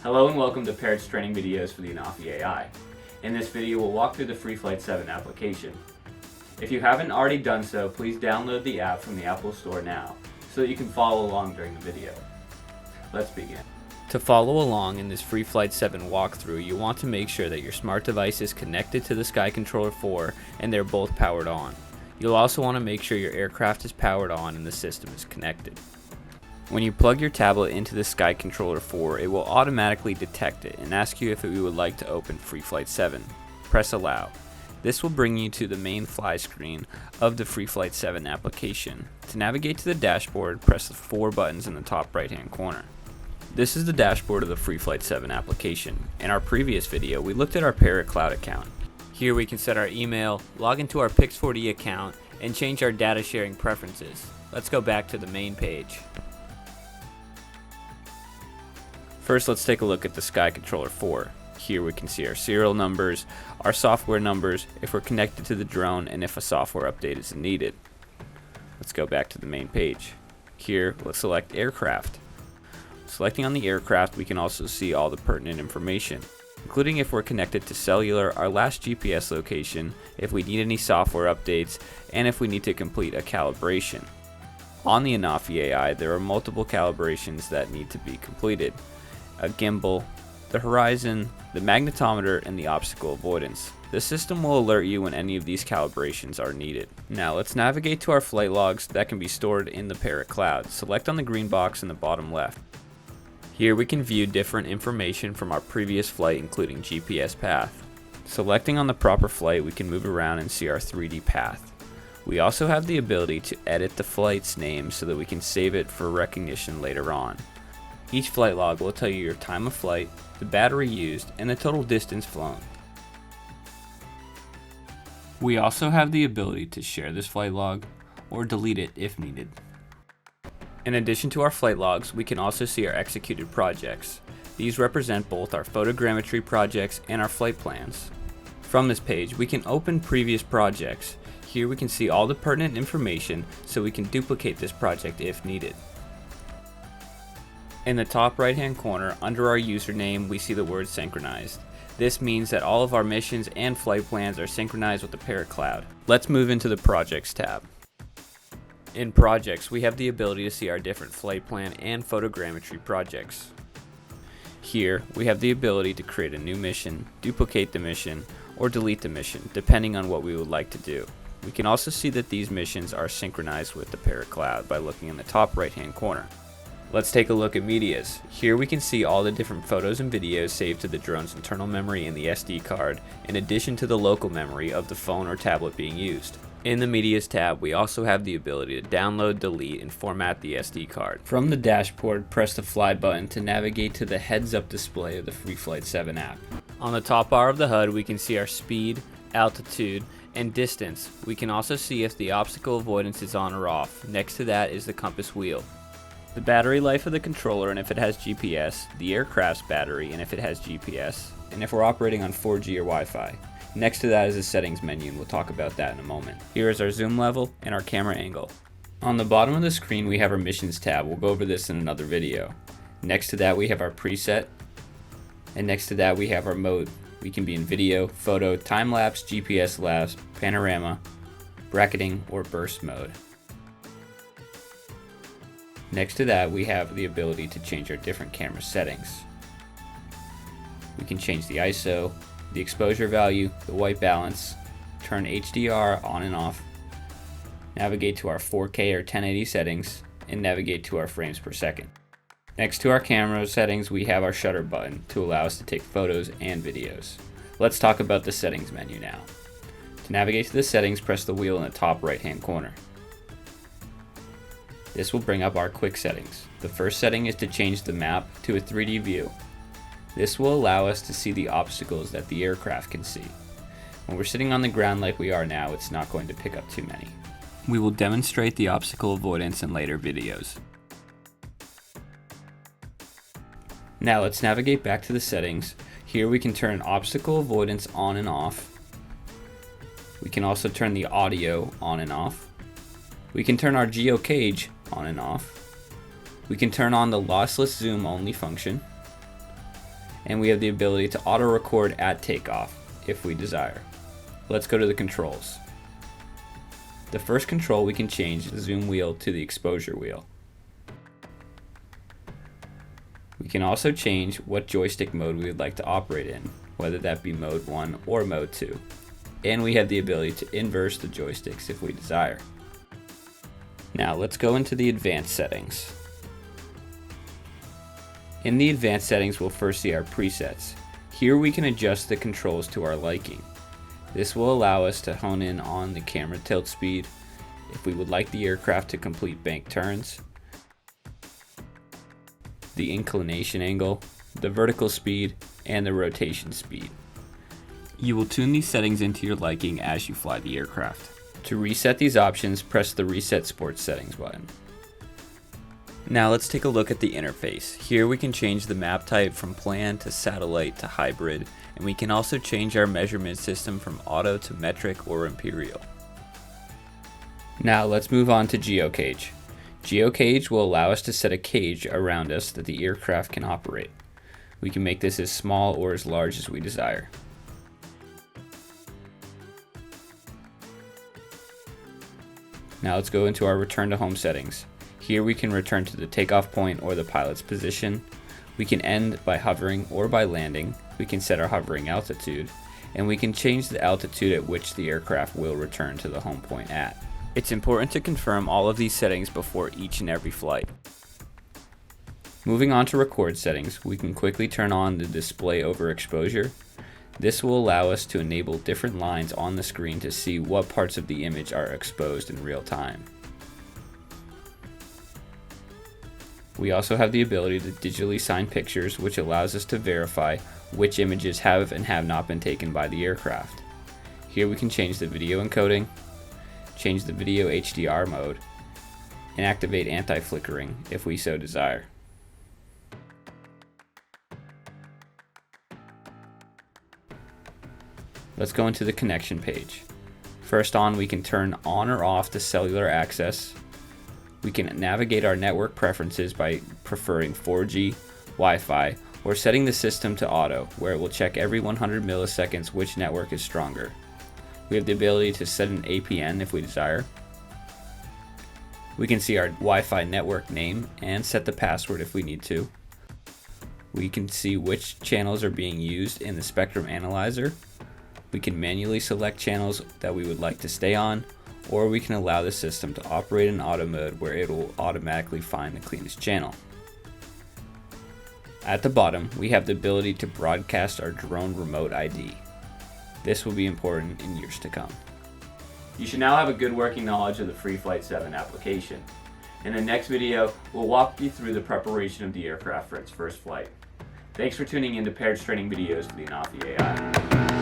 Hello and welcome to Parrot's training videos for the Anafi AI. In this video we'll walk through the FreeFlight 7 application. If you haven't already done so, please download the app from the Apple Store now so that you can follow along during the video. Let's begin. To follow along in this FreeFlight 7 walkthrough, you want to make sure that your smart device is connected to the Sky Controller 4 and they're both powered on. You'll also want to make sure your aircraft is powered on and the system is connected. When you plug your tablet into the Sky Controller 4, it will automatically detect it and ask you if you would like to open FreeFlight 7. Press Allow. This will bring you to the main fly screen of the FreeFlight 7 application. To navigate to the dashboard, press the 4 buttons in the top right hand corner. This is the dashboard of the FreeFlight 7 application. In our previous video, we looked at our Parrot Cloud account. Here we can set our email, log into our Pix4D account, and change our data sharing preferences. Let's go back to the main page. First, let's take a look at the Sky Controller 4. Here we can see our serial numbers, our software numbers, if we're connected to the drone, and if a software update is needed. Let's go back to the main page. Here, let's select Aircraft. Selecting on the aircraft, we can also see all the pertinent information, including if we're connected to cellular, our last GPS location, if we need any software updates, and if we need to complete a calibration. On the Anafi AI, there are multiple calibrations that need to be completed. A gimbal, the horizon, the magnetometer, and the obstacle avoidance. The system will alert you when any of these calibrations are needed. Now let's navigate to our flight logs that can be stored in the Parrot Cloud. Select on the green box in the bottom left. Here we can view different information from our previous flight, including GPS path. Selecting on the proper flight, we can move around and see our 3D path. We also have the ability to edit the flight's name so that we can save it for recognition later on. Each flight log will tell you your time of flight, the battery used, and the total distance flown. We also have the ability to share this flight log or delete it if needed. In addition to our flight logs, we can also see our executed projects. These represent both our photogrammetry projects and our flight plans. From this page, we can open previous projects. Here we can see all the pertinent information so we can duplicate this project if needed. In the top right hand corner, under our username, we see the word synchronized. This means that all of our missions and flight plans are synchronized with the Parrot Cloud. Let's move into the Projects tab. In Projects, we have the ability to see our different flight plan and photogrammetry projects. Here, we have the ability to create a new mission, duplicate the mission, or delete the mission, depending on what we would like to do. We can also see that these missions are synchronized with the Parrot Cloud by looking in the top right hand corner. Let's take a look at Medias. Here we can see all the different photos and videos saved to the drone's internal memory in the SD card, in addition to the local memory of the phone or tablet being used. In the Medias tab, we also have the ability to download, delete, and format the SD card. From the dashboard, press the Fly button to navigate to the heads-up display of the FreeFlight 7 app. On the top bar of the HUD, we can see our speed, altitude, and distance. We can also see if the obstacle avoidance is on or off. Next to that is the compass wheel. The battery life of the controller and if it has GPS, the aircraft's battery and if it has GPS, and if we're operating on 4G or Wi-Fi. Next to that is the settings menu, and we'll talk about that in a moment. Here is our zoom level and our camera angle. On the bottom of the screen we have our missions tab. We'll go over this in another video. Next to that we have our preset, and next to that we have our mode. We can be in video, photo, time-lapse, GPS lapse, panorama, bracketing, or burst mode. Next to that, we have the ability to change our different camera settings. We can change the ISO, the exposure value, the white balance, turn HDR on and off, navigate to our 4K or 1080 settings, and navigate to our frames per second. Next to our camera settings, we have our shutter button to allow us to take photos and videos. Let's talk about the settings menu now. To navigate to the settings, press the wheel in the top right hand corner. This will bring up our quick settings. The first setting is to change the map to a 3D view. This will allow us to see the obstacles that the aircraft can see. When we're sitting on the ground like we are now, it's not going to pick up too many. We will demonstrate the obstacle avoidance in later videos. Now let's navigate back to the settings. Here we can turn obstacle avoidance on and off. We can also turn the audio on and off. We can turn our geocage on and off. We can turn on the lossless zoom only function. and we have the ability to auto record at takeoff if we desire. Let's go to the controls. The first control, we can change the zoom wheel to the exposure wheel. We can also change what joystick mode we would like to operate in, whether that be mode 1 or mode 2. And we have the ability to inverse the joysticks if we desire. Now let's go into the advanced settings. In the advanced settings, we'll first see our presets. Here we can adjust the controls to our liking. This will allow us to hone in on the camera tilt speed, if we would like the aircraft to complete bank turns, the inclination angle, the vertical speed, and the rotation speed. You will tune these settings into your liking as you fly the aircraft. To reset these options, press the Reset Sports Settings button. Now let's take a look at the interface. Here we can change the map type from plan to satellite to hybrid, and we can also change our measurement system from auto to metric or imperial. Now let's move on to GeoCage. GeoCage will allow us to set a cage around us that the aircraft can operate. We can make this as small or as large as we desire. Now let's go into our return to home settings. Here we can return to the takeoff point or the pilot's position. We can end by hovering or by landing. We can set our hovering altitude, and we can change the altitude at which the aircraft will return to the home point at. It's important to confirm all of these settings before each and every flight. Moving on to record settings, we can quickly turn on the display overexposure. This will allow us to enable different lines on the screen to see what parts of the image are exposed in real time. We also have the ability to digitally sign pictures, which allows us to verify which images have and have not been taken by the aircraft. Here we can change the video encoding, change the video HDR mode, and activate anti-flickering if we so desire. Let's go into the connection page. First on, we can turn on or off the cellular access. We can navigate our network preferences by preferring 4G, Wi-Fi, or setting the system to auto, where it will check every 100 milliseconds which network is stronger. We have the ability to set an APN if we desire. We can see our Wi-Fi network name and set the password if we need to. We can see which channels are being used in the spectrum analyzer. We can manually select channels that we would like to stay on, or we can allow the system to operate in auto mode where it will automatically find the cleanest channel. At the bottom, we have the ability to broadcast our drone remote ID. This will be important in years to come. You should now have a good working knowledge of the FreeFlight 7 application. In the next video, we'll walk you through the preparation of the aircraft for its first flight. Thanks for tuning in to Parrot's training videos to the Anafi AI.